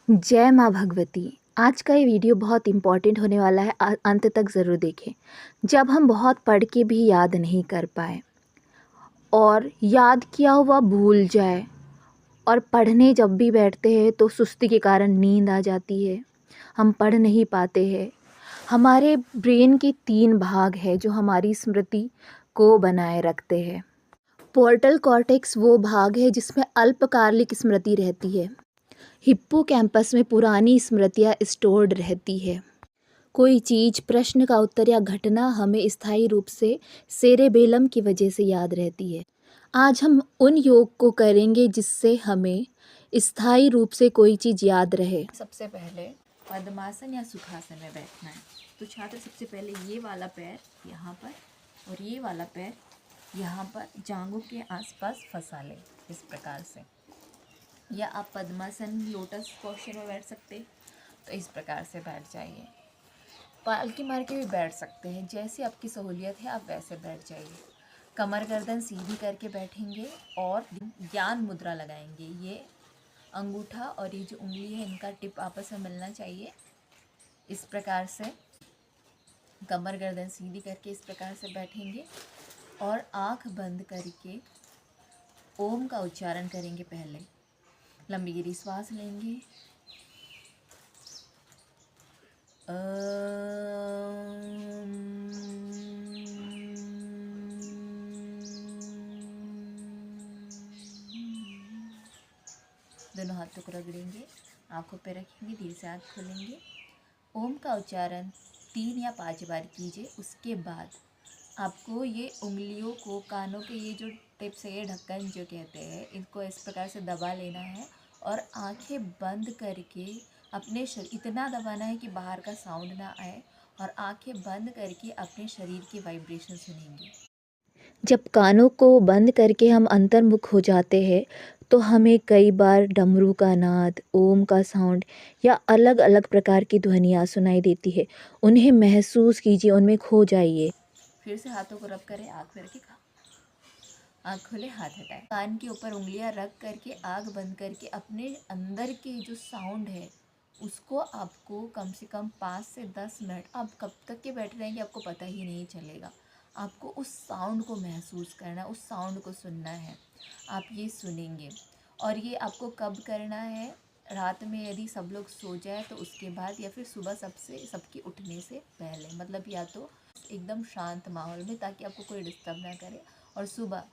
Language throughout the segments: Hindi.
जय माँ भगवती। आज का ये वीडियो बहुत इम्पोर्टेंट होने वाला है, अंत तक ज़रूर देखें। जब हम बहुत पढ़ के भी याद नहीं कर पाए और याद किया हुआ भूल जाए और पढ़ने जब भी बैठते हैं तो सुस्ती के कारण नींद आ जाती है, हम पढ़ नहीं पाते हैं। हमारे ब्रेन के 3 भाग हैं जो हमारी स्मृति को बनाए रखते हैं। पोर्टल कॉर्टेक्स वो भाग है जिसमें अल्पकालिक स्मृति रहती है। हिप्पोकैम्पस में पुरानी स्मृतियाँ स्टोर्ड रहती है। कोई चीज़, प्रश्न का उत्तर या घटना हमें स्थायी रूप से सेरेबेलम की वजह से याद रहती है। आज हम उन योग को करेंगे जिससे हमें स्थायी रूप से कोई चीज़ याद रहे। सबसे पहले पद्मासन या सुखासन में बैठना है। तो छात्र सबसे पहले ये वाला पैर यहाँ पर और ये वाला पैर यहाँ पर जांघों के आसपास फंसा लें इस प्रकार से। या आप पद्मासन लोटस पोस्चर में बैठ सकते, तो इस प्रकार से बैठ जाइए। पालकी मार के भी बैठ सकते हैं, जैसी आपकी सहूलियत है आप वैसे बैठ जाइए। कमर गर्दन सीधी करके बैठेंगे और ज्ञान मुद्रा लगाएंगे। ये अंगूठा और ये जो उंगली है इनका टिप आपस में मिलना चाहिए। इस प्रकार से कमर गर्दन सीधी करके इस प्रकार से बैठेंगे और आँख बंद करके ओम का उच्चारण करेंगे। पहले लंबी गहरी श्वास लेंगे। दोनों हाथों को रगड़ेंगे, आँखों पे रखेंगे, धीरे से आँख खोलेंगे। ओम का उच्चारण 3 या 5 बार कीजिए। उसके बाद आपको ये उंगलियों को कानों के ये जो टिप्स है, ये ढक्कन जो कहते हैं, इनको इस प्रकार से दबा लेना है और आंखें बंद करके अपने शरीर इतना दबाना है कि बाहर का साउंड ना आए और आंखें बंद करके अपने शरीर की वाइब्रेशन सुनेंगे। जब कानों को बंद करके हम अंतर्मुख हो जाते हैं तो हमें कई बार डमरू का नाद, ओम का साउंड या अलग अलग प्रकार की ध्वनियाँ सुनाई देती है। उन्हें महसूस कीजिए, उनमें खो जाइए। फिर से हाथों को रब करें, आँख में रखें, आँख खोले, हाथ हटाए, कान के ऊपर उंगलियां रख करके आँख बंद करके अपने अंदर के जो साउंड है उसको आपको कम से कम 5 से 10 मिनट, आप कब तक के बैठे रहेंगे आपको पता ही नहीं चलेगा। आपको उस साउंड को महसूस करना है, उस साउंड को सुनना है। आप ये सुनेंगे और ये आपको कब करना है? रात में यदि सब लोग सो जाए तो उसके बाद, या फिर सुबह सबके उठने से पहले। मतलब या तो एकदम शांत माहौल में ताकि आपको कोई डिस्टर्ब ना करे, और सुबह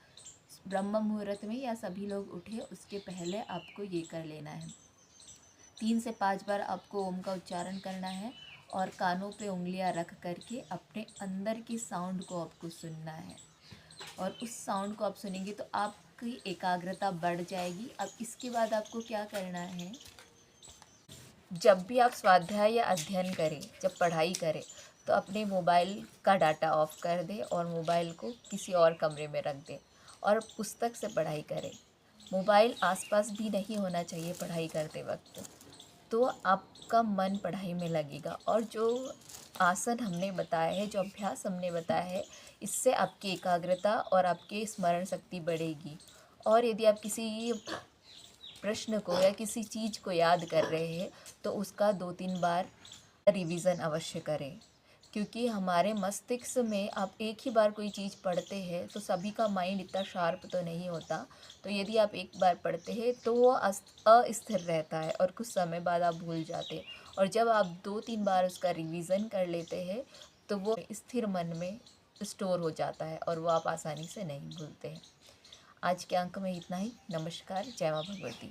ब्रह्म मुहूर्त में या सभी लोग उठे उसके पहले आपको ये कर लेना है। 3 से 5 बार आपको ओम का उच्चारण करना है और कानों पे उंगलियां रख करके अपने अंदर की साउंड को आपको सुनना है। और उस साउंड को आप सुनेंगे तो आपकी एकाग्रता बढ़ जाएगी। अब इसके बाद आपको क्या करना है? जब भी आप स्वाध्याय या अध्ययन करें, जब पढ़ाई करें, तो अपने मोबाइल का डाटा ऑफ कर दें और मोबाइल को किसी और कमरे में रख दें और पुस्तक से पढ़ाई करें। मोबाइल आसपास भी नहीं होना चाहिए पढ़ाई करते वक्त, तो आपका मन पढ़ाई में लगेगा। और जो आसन हमने बताया है, जो अभ्यास हमने बताया है, इससे आपकी एकाग्रता और आपकी स्मरण शक्ति बढ़ेगी। और यदि आप किसी प्रश्न को या किसी चीज़ को याद कर रहे हैं तो उसका 2-3 बार रिवीजन अवश्य करें, क्योंकि हमारे मस्तिष्क में आप एक ही बार कोई चीज़ पढ़ते हैं तो सभी का माइंड इतना शार्प तो नहीं होता। तो यदि आप एक बार पढ़ते हैं तो वो अस्थिर रहता है और कुछ समय बाद आप भूल जाते हैं। और जब आप 2-3 बार उसका रिवीजन कर लेते हैं तो वो स्थिर मन में स्टोर हो जाता है और वो आप आसानी से नहीं भूलते हैं। आज के अंक में इतना ही। नमस्कार। जय माँ भगवती।